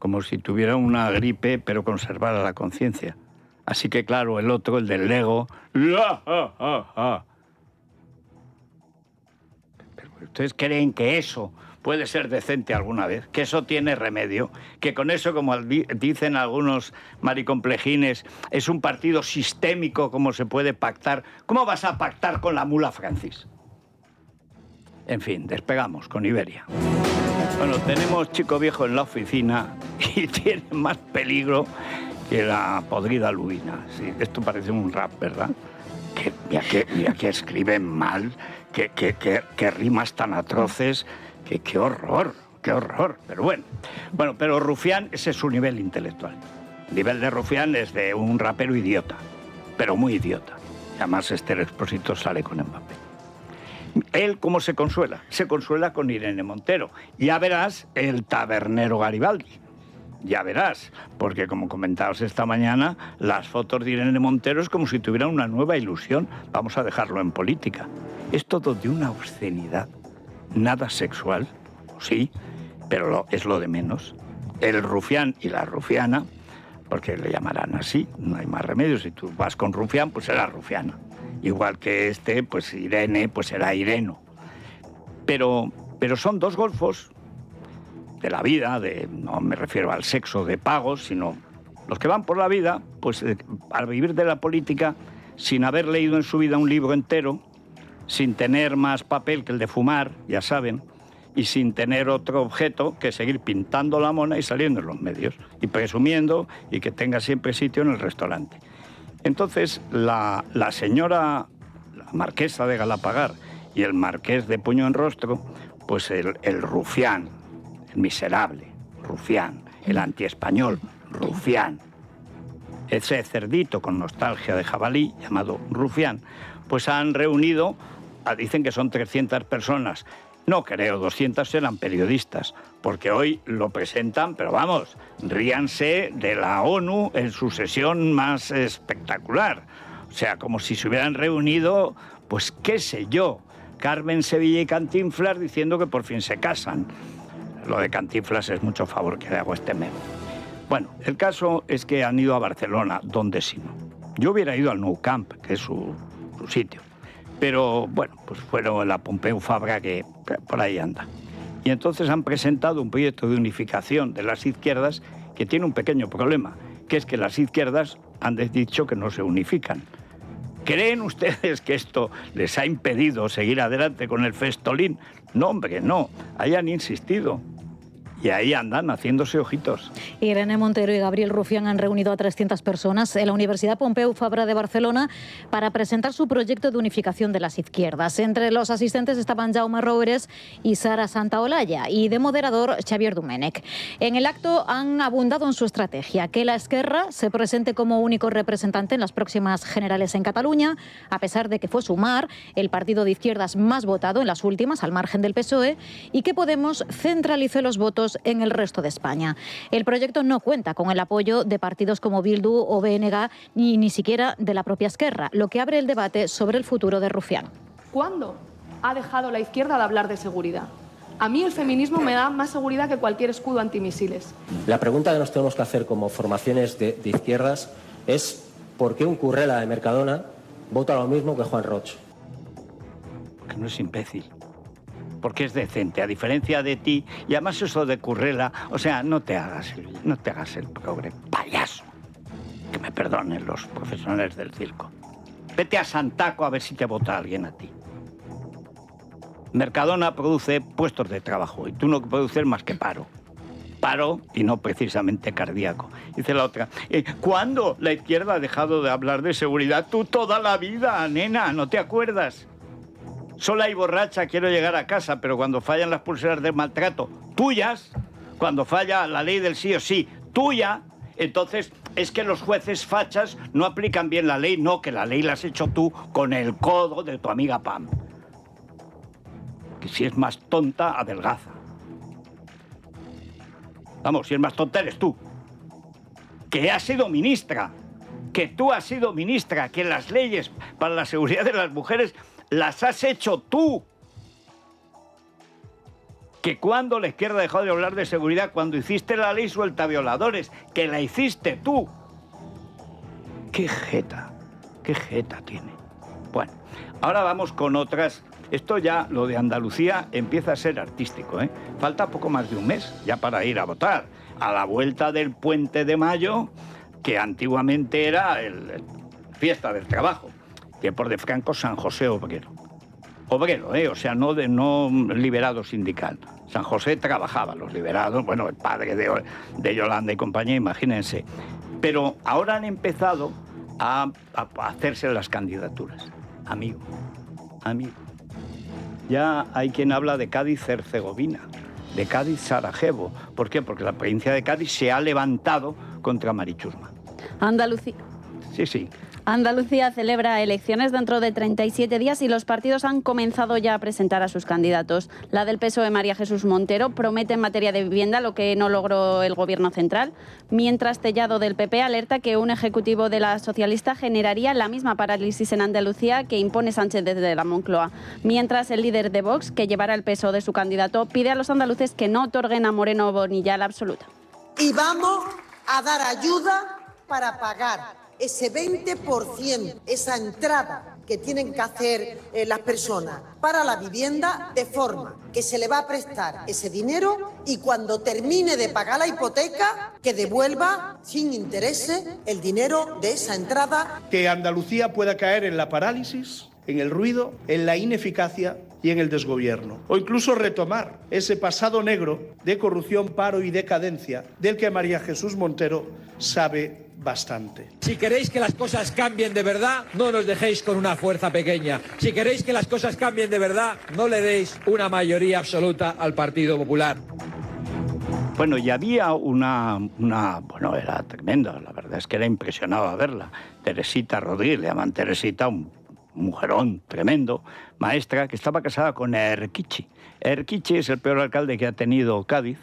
Como si tuviera una gripe, pero conservara la conciencia. Así que, claro, el otro, el del Lego... Pero ¿ustedes creen que eso puede ser decente alguna vez? ¿Que eso tiene remedio? ¿Que con eso, como dicen algunos maricomplejines, es un partido sistémico como se puede pactar? ¿Cómo vas a pactar con la mula Francis? En fin, despegamos con Iberia. Bueno, tenemos Chico Viejo en la oficina y tiene más peligro que la podrida lubina. Sí, esto parece un rap, ¿verdad? Mira que escriben mal, que rimas tan atroces, qué horror. Pero bueno, pero Rufián, ese es su nivel intelectual. El nivel de Rufián es de un rapero idiota, pero muy idiota. Y además Esther Expósito sale con Mbappé. ¿Él cómo se consuela? Se consuela con Irene Montero. Ya verás el tabernero Garibaldi. Ya verás, porque como comentaos esta mañana, las fotos de Irene Montero es como si tuvieran una nueva ilusión. Vamos a dejarlo en política. Es todo de una obscenidad, nada sexual, sí, pero es lo de menos. El rufián y la rufiana, porque le llamarán así, no hay más remedio. Si tú vas con rufián, pues será rufiana. Igual que este, pues Irene, pues será Ireno. Pero son dos golfos de la vida, no me refiero al sexo de pagos, sino los que van por la vida, pues al vivir de la política, sin haber leído en su vida un libro entero, sin tener más papel que el de fumar, ya saben, y sin tener otro objeto que seguir pintando la mona y saliendo en los medios, y presumiendo y que tenga siempre sitio en el restaurante. Entonces, la señora, la marquesa de Galapagar y el marqués de Puño en Rostro, pues el rufián, el miserable, rufián, el antiespañol, rufián, ese cerdito con nostalgia de jabalí llamado rufián, pues han reunido, dicen que son 300 personas. No creo, 200 eran periodistas, porque hoy lo presentan, pero vamos, ríanse de la ONU en su sesión más espectacular. O sea, como si se hubieran reunido, pues qué sé yo, Carmen Sevilla y Cantinflas diciendo que por fin se casan. Lo de Cantinflas es mucho favor que le hago a este meme. Bueno, el caso es que han ido a Barcelona, donde sí no. Yo hubiera ido al Nou Camp, que es su sitio. Pero, bueno, pues fueron la Pompeu Fabra, que por ahí anda. Y entonces han presentado un proyecto de unificación de las izquierdas que tiene un pequeño problema, que es que las izquierdas han dicho que no se unifican. ¿Creen ustedes que esto les ha impedido seguir adelante con el festolín? No, hombre, no. Ahí han insistido. Y ahí andan haciéndose ojitos. Irene Montero y Gabriel Rufián han reunido a 300 personas en la Universidad Pompeu Fabra de Barcelona para presentar su proyecto de unificación de las izquierdas. Entre los asistentes estaban Jaume Roures y Sara Santaolalla, y de moderador Xavier Domènech. En el acto han abundado en su estrategia: que la Esquerra se presente como único representante en las próximas generales en Cataluña, a pesar de que fue Sumar el partido de izquierdas más votado en las últimas, al margen del PSOE, y que Podemos centralice los votos en el resto de España. El proyecto no cuenta con el apoyo de partidos como Bildu o BNG, ni siquiera de la propia Esquerra, lo que abre el debate sobre el futuro de Rufián. ¿Cuándo ha dejado la izquierda de hablar de seguridad. A mí el feminismo me da más seguridad que cualquier escudo antimisiles. La pregunta que nos tenemos que hacer como formaciones de izquierdas es ¿por qué un currela de Mercadona vota lo mismo que Juan Roch? Porque no es imbécil. Porque es decente, a diferencia de ti. Y además eso de currela, o sea, no te hagas el progre payaso. Que me perdonen los profesionales del circo. Vete a Santaco a ver si te vota alguien a ti. Mercadona produce puestos de trabajo y tú no produces más que paro. Paro y no precisamente cardíaco. Dice la otra, ¿cuándo la izquierda ha dejado de hablar de seguridad? Tú toda la vida, nena, ¿no te acuerdas? Sola y borracha quiero llegar a casa, pero cuando fallan las pulseras del maltrato, tuyas, cuando falla la ley del sí o sí, tuya, entonces es que los jueces fachas no aplican bien la ley, no, que la ley la has hecho tú con el codo de tu amiga Pam. Que si es más tonta, adelgaza. Vamos, si es más tonta eres tú. Que has sido ministra, que tú has sido ministra, que las leyes para la seguridad de las mujeres las has hecho tú. Que cuando la izquierda dejó de hablar de seguridad, cuando hiciste la ley suelta violadores, que la hiciste tú. Qué jeta tiene. Bueno, ahora vamos con otras. Esto ya, lo de Andalucía, empieza a ser artístico, ¿eh? Falta poco más de un mes ya para ir a votar. A la vuelta del Puente de Mayo, que antiguamente era el fiesta del trabajo. Tiempos de Franco, San José Obrero. Obrero, o sea, no liberado sindical. San José trabajaba, los liberados, bueno, el padre de Yolanda y compañía, imagínense. Pero ahora han empezado a hacerse las candidaturas. Amigo. Ya hay quien habla de Cádiz-Herzegovina, de Cádiz-Sarajevo. ¿Por qué? Porque la provincia de Cádiz se ha levantado contra Marichusma. Andalucía. Sí. Andalucía celebra elecciones dentro de 37 días y los partidos han comenzado ya a presentar a sus candidatos. La del PSOE, María Jesús Montero, promete en materia de vivienda lo que no logró el Gobierno central, mientras Tellado del PP alerta que un ejecutivo de la socialista generaría la misma parálisis en Andalucía que impone Sánchez desde la Moncloa. Mientras el líder de Vox, que llevará el peso de su candidato, pide a los andaluces que no otorguen a Moreno Bonilla la absoluta. Y vamos a dar ayuda para pagar ese 20%, esa entrada que tienen que hacer las personas para la vivienda, de forma que se le va a prestar ese dinero y cuando termine de pagar la hipoteca, que devuelva sin intereses el dinero de esa entrada. Que Andalucía pueda caer en la parálisis, en el ruido, en la ineficacia y en el desgobierno. O incluso retomar ese pasado negro de corrupción, paro y decadencia del que María Jesús Montero sabe bastante. Si queréis que las cosas cambien de verdad, no nos dejéis con una fuerza pequeña. Si queréis que las cosas cambien de verdad, no le deis una mayoría absoluta al Partido Popular. Bueno, y había bueno, era tremenda, la verdad es que era impresionado a verla. Teresita Rodríguez, le llaman Teresita, un mujerón tremendo, maestra, que estaba casada con Erquichi. Erquichi es el peor alcalde que ha tenido Cádiz,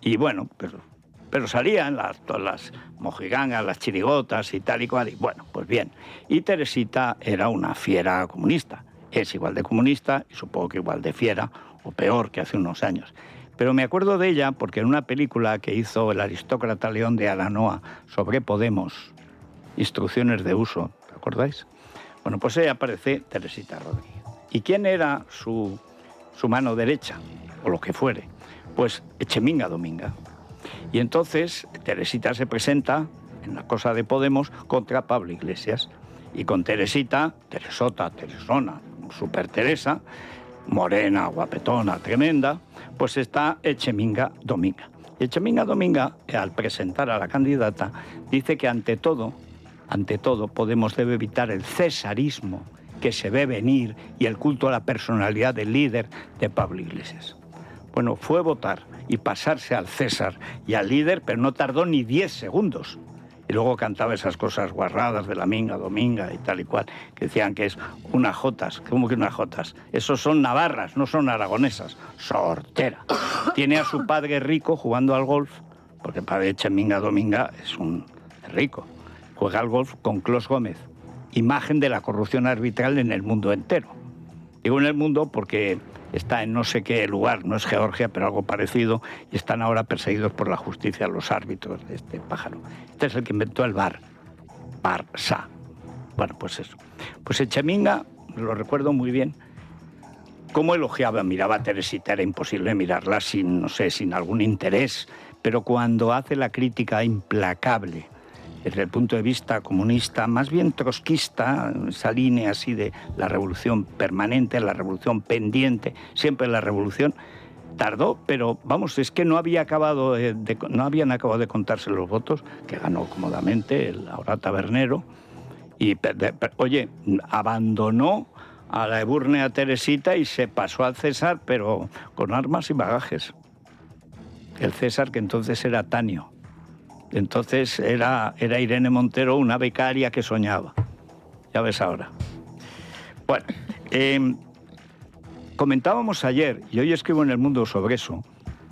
y bueno, pero salían todas las mojigangas, las chirigotas y tal y cual, y bueno, pues bien. Y Teresita era una fiera comunista, es igual de comunista y supongo que igual de fiera, o peor que hace unos años. Pero me acuerdo de ella porque en una película que hizo el aristócrata León de Aranoa sobre Podemos, Instrucciones de uso, ¿te acordáis? Bueno, pues ahí aparece Teresita Rodríguez. ¿Y quién era su mano derecha? O lo que fuere. Pues Echeminga Dominga. Y entonces Teresita se presenta en la cosa de Podemos contra Pablo Iglesias. Y con Teresita, Teresona, super Teresa, morena, guapetona, tremenda, pues está Echeminga Dominga. Y Echeminga Dominga, al presentar a la candidata, dice que ante todo, Podemos debe evitar el cesarismo que se ve venir y el culto a la personalidad del líder de Pablo Iglesias. Bueno, fue votar y pasarse al César y al líder, pero no tardó ni 10 segundos. Y luego cantaba esas cosas guarradas de la minga, dominga y tal y cual, que decían que es unas jotas. ¿Cómo que unas jotas? Esos son navarras, no son aragonesas. Sortera. Tiene a su padre rico jugando al golf, porque el padre de Echeminga Dominga es un rico. Juega al golf con Clos Gómez, imagen de la corrupción arbitral en el mundo entero. Digo en el mundo porque está en no sé qué lugar, no es Georgia, pero algo parecido, y están ahora perseguidos por la justicia los árbitros de este pájaro. Este es el que inventó el Barça. Bueno, pues eso. Pues Echeminga, lo recuerdo muy bien, cómo elogiaba, miraba a Teresita, era imposible mirarla sin, no sé, sin algún interés, pero cuando hace la crítica implacable desde el punto de vista comunista, más bien trotskista, esa línea así de la revolución permanente, la revolución pendiente, siempre la revolución, tardó, pero vamos, es que no habían acabado de contarse los votos, que ganó cómodamente el ahora tabernero, y, oye, abandonó a la ebúrnea Teresita y se pasó al César, pero con armas y bagajes. El César, que entonces era Tanio. Entonces era Irene Montero, una becaria que soñaba. Ya ves ahora. Bueno, comentábamos ayer, y hoy escribo en El Mundo sobre eso,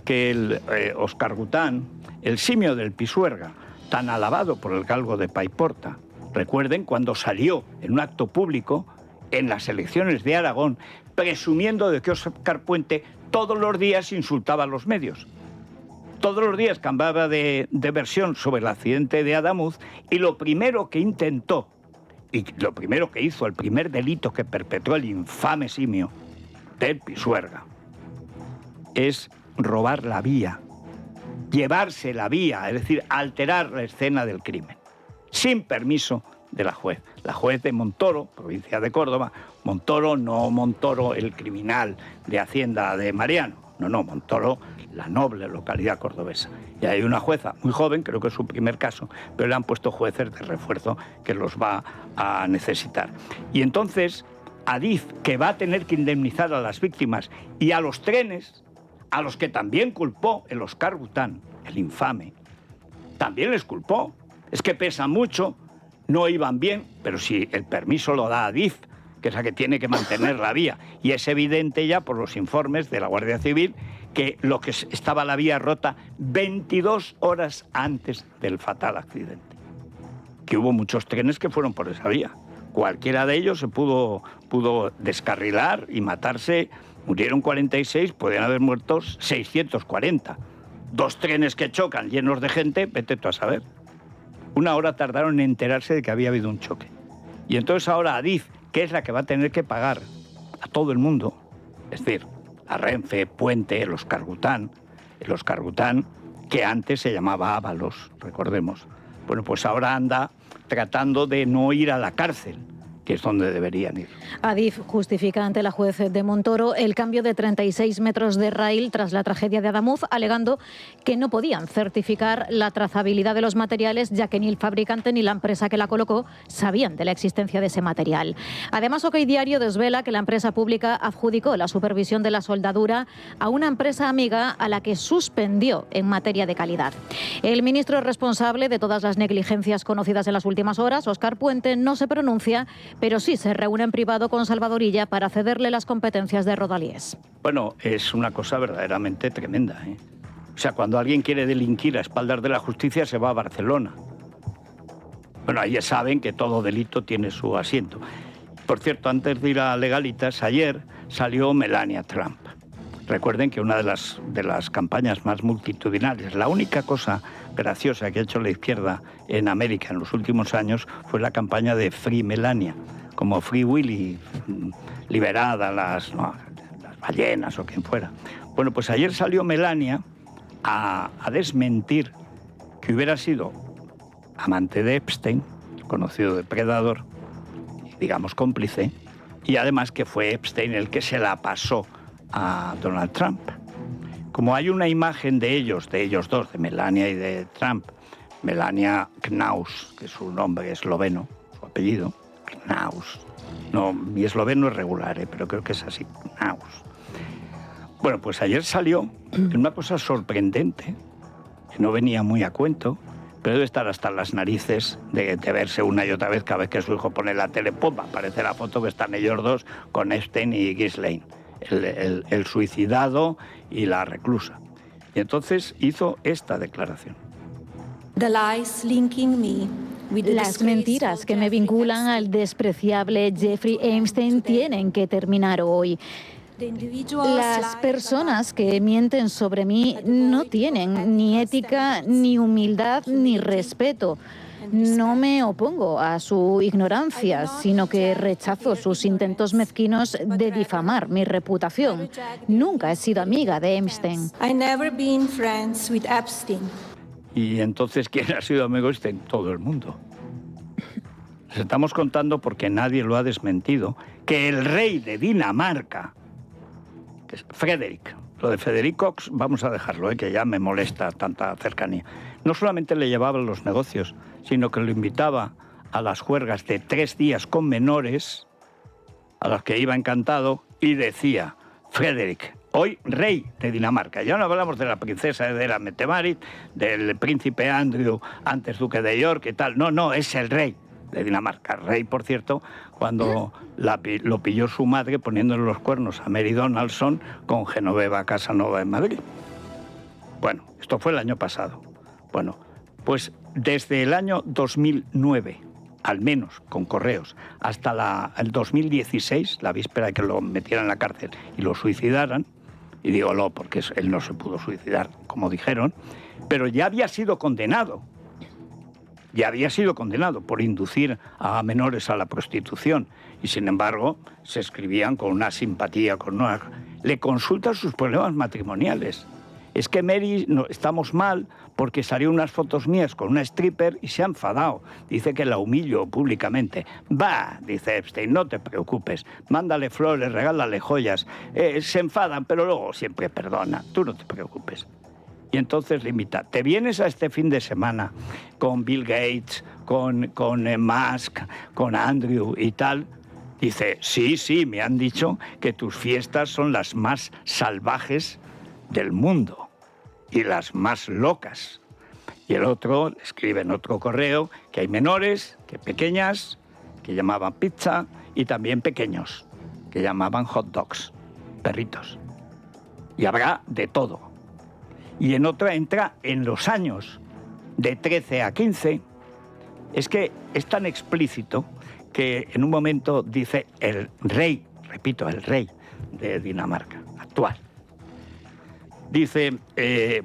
que el Óscar Gután, el simio del Pisuerga, tan alabado por el galgo de Paiporta, recuerden cuando salió en un acto público en las elecciones de Aragón, presumiendo de que Óscar Puente todos los días insultaba a los medios. Todos los días cambiaba de versión sobre el accidente de Adamuz, y lo primero que intentó, y lo primero que hizo, el primer delito que perpetró el infame simio del Pisuerga, es robar la vía, llevarse la vía, es decir, alterar la escena del crimen, sin permiso de la juez de Montoro, provincia de Córdoba. Montoro, no Montoro, el criminal de Hacienda de Mariano, no, Montoro, la noble localidad cordobesa. Y hay una jueza muy joven, creo que es su primer caso, pero le han puesto jueces de refuerzo que los va a necesitar. Y entonces, Adif, que va a tener que indemnizar a las víctimas y a los trenes, a los que también culpó el Óscar Gután, el infame, también les culpó. Es que pesan mucho, no iban bien, pero si el permiso lo da Adif, que es la que tiene que mantener la vía, y es evidente ya por los informes de la Guardia Civil que estaba la vía rota 22 horas antes del fatal accidente, que hubo muchos trenes que fueron por esa vía. Cualquiera de ellos se pudo descarrilar y matarse. Murieron 46, podían haber muerto 640. 2 trenes que chocan llenos de gente, vete tú a saber. 1 hora tardaron en enterarse de que había habido un choque. Y entonces ahora Adif, que es la que va a tener que pagar a todo el mundo, es decir, a Renfe, Puente, el Óscar Gután, que antes se llamaba Ábalos, recordemos. Bueno, pues ahora anda tratando de no ir a la cárcel, que es donde deberían ir. Adif justifica ante la juez de Montoro el cambio de 36 metros de raíl tras la tragedia de Adamuz, alegando que no podían certificar la trazabilidad de los materiales, ya que ni el fabricante ni la empresa que la colocó sabían de la existencia de ese material. Además, OK Diario desvela que la empresa pública adjudicó la supervisión de la soldadura a una empresa amiga a la que suspendió en materia de calidad. El ministro responsable de todas las negligencias conocidas en las últimas horas, Óscar Puente, no se pronuncia, pero sí se reúne en privado con Salvador Illa para cederle las competencias de Rodalies. Bueno, es una cosa verdaderamente tremenda, ¿eh? O sea, cuando alguien quiere delinquir a espaldas de la justicia, se va a Barcelona. Bueno, ahí ya saben que todo delito tiene su asiento. Por cierto, antes de ir a Legalitas, ayer salió Melania Trump. Recuerden que una de las campañas más multitudinarias, la única cosa graciosa que ha hecho la izquierda en América en los últimos años fue la campaña de Free Melania, como Free Willy, liberada las ballenas o quien fuera. Bueno, pues ayer salió Melania a desmentir que hubiera sido amante de Epstein, conocido depredador, digamos cómplice, y además que fue Epstein el que se la pasó a Donald Trump. Como hay una imagen de ellos dos, de Melania y de Trump, Melania Knaus, que es su nombre esloveno, su apellido, Knaus. No, mi esloveno es regular, pero creo que es así, Knaus. Bueno, pues ayer salió una cosa sorprendente, que no venía muy a cuento, pero debe estar hasta las narices de verse una y otra vez cada vez que su hijo pone la tele, ¡pum!, aparece la foto que están ellos dos con Epstein y Ghislaine. El suicidado y la reclusa. Y entonces hizo esta declaración. The lies linking me Las mentiras que me vinculan al despreciable Jeffrey Epstein tienen que terminar hoy. Las personas que mienten sobre mí no tienen ni ética, ni humildad, ni respeto. No me opongo a su ignorancia, sino que rechazo sus intentos mezquinos de difamar mi reputación. Nunca he sido amiga de Epstein. Y entonces, ¿quién ha sido amigo de Epstein? Todo el mundo. Les estamos contando, porque nadie lo ha desmentido, que el rey de Dinamarca, que es Frederick, lo de Frederick Cox, vamos a dejarlo, que ya me molesta tanta cercanía. No solamente le llevaba los negocios, sino que lo invitaba a las juergas de 3 días con menores, a las que iba encantado, y decía: Frederick, hoy rey de Dinamarca. Ya no hablamos de la princesa de Mette-Marit, del príncipe Andrew, antes duque de York y tal. No, es el rey de Dinamarca. Rey, por cierto, cuando lo pilló su madre poniéndole los cuernos a Mary Donaldson con Genoveva Casanova en Madrid. Bueno, esto fue el año pasado. Bueno, pues desde el año 2009, al menos con correos, hasta el 2016, la víspera de que lo metieran en la cárcel y lo suicidaran, y digo lo porque él no se pudo suicidar, como dijeron, pero ya había sido condenado. Ya había sido condenado por inducir a menores a la prostitución y, sin embargo, se escribían con una simpatía, le consultan sus problemas matrimoniales. Es que Mary, estamos mal porque salió unas fotos mías con una stripper y se ha enfadado. Dice que la humillo públicamente. Va, dice Epstein, no te preocupes. Mándale flores, regálale joyas. Se enfadan, pero luego siempre perdona. Tú no te preocupes. Y entonces le invita: ¿te vienes a este fin de semana con Bill Gates, con Musk, con Andrew y tal? Dice: sí, me han dicho que tus fiestas son las más salvajes del mundo y las más locas. Y el otro le escribe en otro correo que hay menores, que pequeñas, que llamaban pizza, y también pequeños, que llamaban hot dogs, perritos. Y habrá de todo. Y en otra entra en los años de 13 a 15. Es que es tan explícito que en un momento dice el rey, repito, el rey de Dinamarca actual. Dice,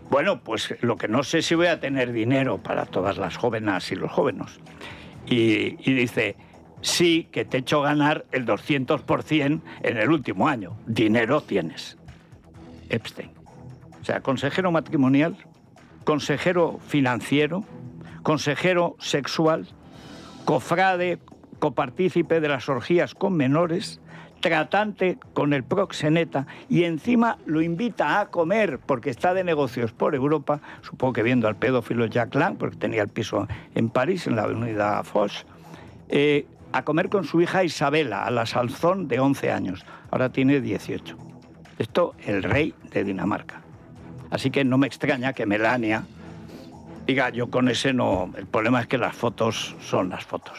bueno, pues lo que no sé si voy a tener dinero para todas las jóvenes y los jóvenes. Y dice, sí, que te he hecho ganar el 200% en el último año. Dinero tienes. Epstein. O sea, consejero matrimonial, consejero financiero, consejero sexual, cofrade, copartícipe de las orgías con menores, tratante con el proxeneta, y encima lo invita a comer porque está de negocios por Europa, supongo que viendo al pedófilo Jack Lang, porque tenía el piso en París, en la avenida Foch, a comer con su hija Isabela, a la Salzón, de 11 años. Ahora tiene 18. Esto, el rey de Dinamarca. Así que no me extraña que Melania diga: yo con ese no. El problema es que las fotos son las fotos.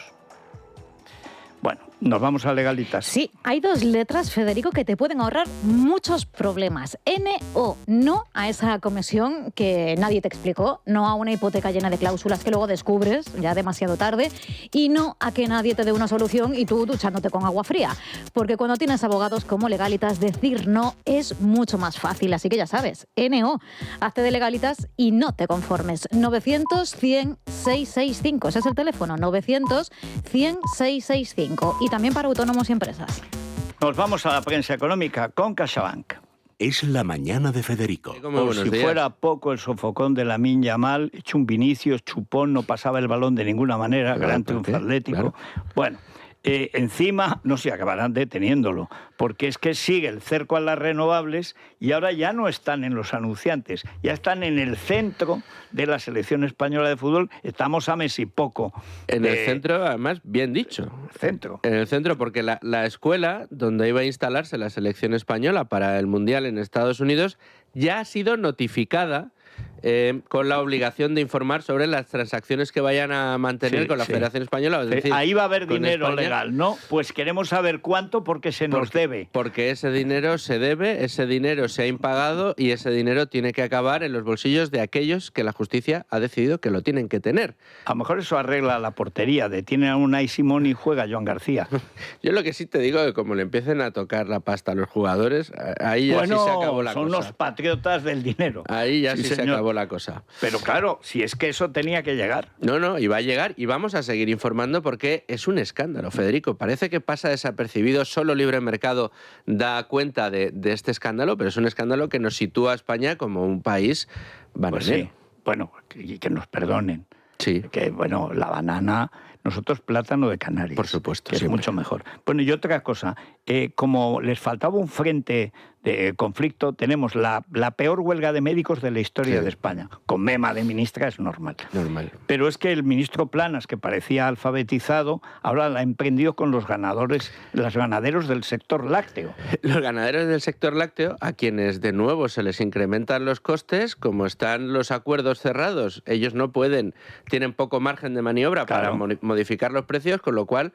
Bueno, nos vamos a legalitas. Sí, hay 2 letras, Federico, que te pueden ahorrar muchos problemas. NO, no a esa comisión que nadie te explicó, no a una hipoteca llena de cláusulas que luego descubres ya demasiado tarde, y no a que nadie te dé una solución y tú duchándote con agua fría. Porque cuando tienes abogados como Legalitas, decir no es mucho más fácil. Así que ya sabes, NO, hazte de Legalitas y no te conformes. 900-100-665, ese es el teléfono, 900-100-665. Y también para autónomos y empresas. Nos vamos a la prensa económica con CaixaBank. Es la mañana de Federico. Por si fuera poco el sofocón de Lamine Yamal, hecho un Vinicius, chupón, no pasaba el balón de ninguna manera, gran triunfo atlético. Claro. Bueno, encima no se acabarán deteniéndolo, porque es que sigue el cerco a las renovables y ahora ya no están en los anunciantes, ya están en el centro de la selección española de fútbol. Estamos a mes y poco. En el centro, además, bien dicho. Centro. En el centro, porque la escuela donde iba a instalarse la selección española para el Mundial en Estados Unidos ya ha sido notificada con la obligación de informar sobre las transacciones que vayan a mantener con la Federación Española. Es decir, ahí va a haber con dinero España, legal, ¿no? Pues queremos saber cuánto porque se nos debe. Porque ese dinero se debe, ese dinero se ha impagado y ese dinero tiene que acabar en los bolsillos de aquellos que la justicia ha decidido que lo tienen que tener. A lo mejor eso arregla la portería, detiene a Unai Simón y juega Joan García. Yo lo que sí te digo es que como le empiecen a tocar la pasta a los jugadores, ahí ya sí se acabó la cosa. Son los patriotas del dinero. Ahí ya sí se acabó la cosa. Pero claro, si es que eso tenía que llegar. No, y va a llegar y vamos a seguir informando porque es un escándalo, Federico. Parece que pasa desapercibido, solo Libre Mercado da cuenta de este escándalo, pero es un escándalo que nos sitúa a España como un país bananero. Pues sí. Bueno, que nos perdonen. Sí. Que, bueno, la banana, nosotros plátano de Canarias. Por supuesto. Que es mucho mejor. Bueno, y otra cosa, como les faltaba un frente de conflicto, tenemos la peor huelga de médicos de la historia de España. Con Mema de ministra es normal. Pero es que el ministro Planas, que parecía alfabetizado, ahora la ha emprendido con los ganaderos del sector lácteo. Los ganaderos del sector lácteo, a quienes de nuevo se les incrementan los costes, como están los acuerdos cerrados, ellos no pueden, tienen poco margen de maniobra para modificar los precios, con lo cual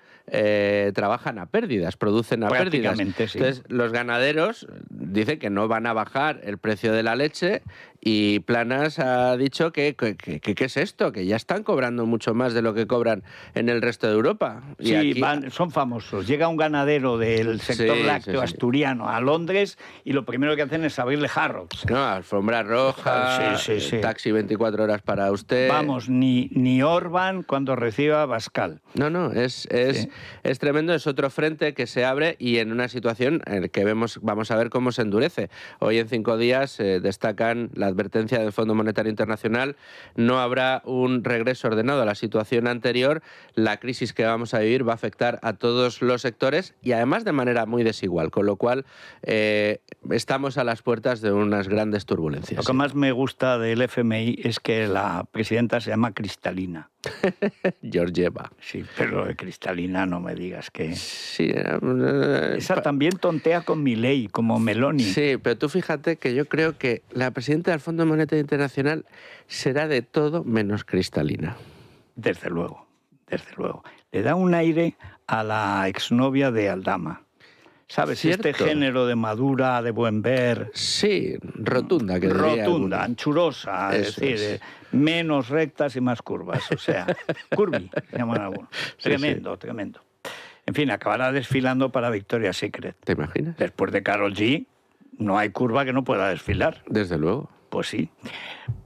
trabajan a pérdidas, producen a pérdidas. Sí. Entonces, los ganaderos dicen que no van a bajar el precio de la leche y Planas ha dicho que ¿qué es esto? Que ya están cobrando mucho más de lo que cobran en el resto de Europa. Y sí, aquí... son famosos. Llega un ganadero del sector lácteo asturiano a Londres y lo primero que hacen es abrirle Harrods. No, alfombra roja, taxi 24 horas para usted. Vamos, ni Orbán cuando reciba a Bascal. No, es tremendo. Es otro frente que se abre y en una situación en la que vamos a ver cómo se endurece. Hoy en 5 días destacan la advertencia del Fondo Monetario Internacional: no habrá un regreso ordenado a la situación anterior. La crisis que vamos a vivir va a afectar a todos los sectores y además de manera muy desigual, con lo cual estamos a las puertas de unas grandes turbulencias. Lo que más me gusta del FMI es que la presidenta se llama Cristalina. Georgieva. Sí, pero de Cristalina no me digas que... Sí. Esa también tontea con Milei, como Meloni. Sí, pero tú fíjate que yo creo que la presidenta del Fondo Monetario Internacional será de todo menos cristalina. Desde luego, desde luego. Le da un aire a la exnovia de Aldama. ¿Sabes? ¿Cierto? Este género de madura, de buen ver. Sí, rotunda. Que rotunda, anchurosa, es decir, menos rectas y más curvas. O sea, curvy, llaman algunos. Tremendo, tremendo. En fin, acabará desfilando para Victoria's Secret. ¿Te imaginas? Después de Karol G, no hay curva que no pueda desfilar. Desde luego. Pues sí.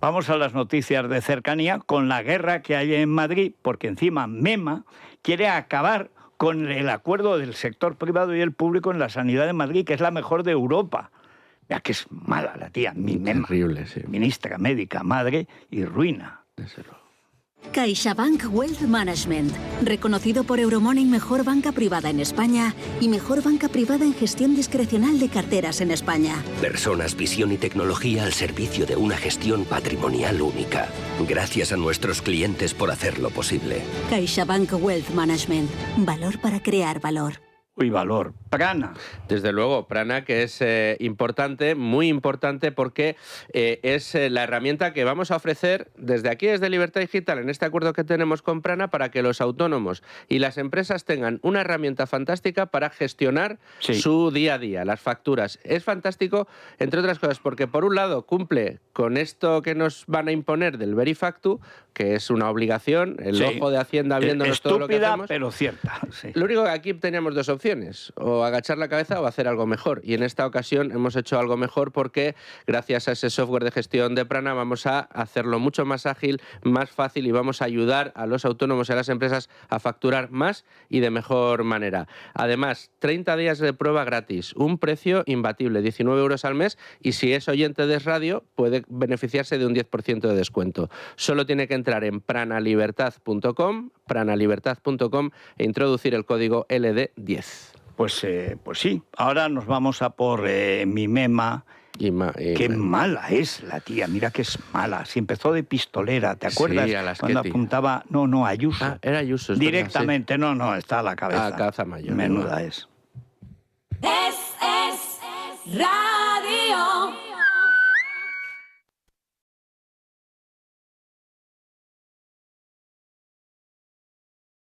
Vamos a las noticias de cercanía con la guerra que hay en Madrid, porque encima Mema quiere acabar con el acuerdo del sector privado y el público en la sanidad de Madrid, que es la mejor de Europa. Vea que es mala la tía, Mema. Terrible, sí. Ministra médica, madre y ruina. Desde luego. CaixaBank Wealth Management, reconocido por Euromoney mejor banca privada en España y mejor banca privada en gestión discrecional de carteras en España. Personas, visión y tecnología al servicio de una gestión patrimonial única. Gracias a nuestros clientes por hacerlo posible. CaixaBank Wealth Management, valor para crear valor. Y valor. Prana. Desde luego, Prana, que es importante, muy importante, porque es la herramienta que vamos a ofrecer desde aquí, desde Libertad Digital, en este acuerdo que tenemos con Prana, para que los autónomos y las empresas tengan una herramienta fantástica para gestionar su día a día, las facturas. Es fantástico, entre otras cosas, porque por un lado cumple con esto que nos van a imponer del Verifactu, que es una obligación, el ojo de Hacienda viéndonos todo lo que hacemos. Pero cierta. Sí. Lo único que aquí teníamos dos opciones: o agachar la cabeza o hacer algo mejor. Y en esta ocasión hemos hecho algo mejor porque gracias a ese software de gestión de Prana vamos a hacerlo mucho más ágil, más fácil y vamos a ayudar a los autónomos y a las empresas a facturar más y de mejor manera. Además, 30 días de prueba gratis, un precio imbatible, 19 euros al mes, y si es oyente de Radio puede beneficiarse de un 10% de descuento. Solo tiene que entrar en pranalibertad.com e introducir el código LD10. Pues sí, ahora nos vamos a por mi Mema. Qué mala es la tía, mira que es mala. Si empezó de pistolera, ¿te acuerdas? Sí, a las cuando apuntaba, no, Ayuso. Ah, era Ayuso. Directamente, verdad, no, está a la cabeza. Cabeza mayor. Menuda es. Es Radio.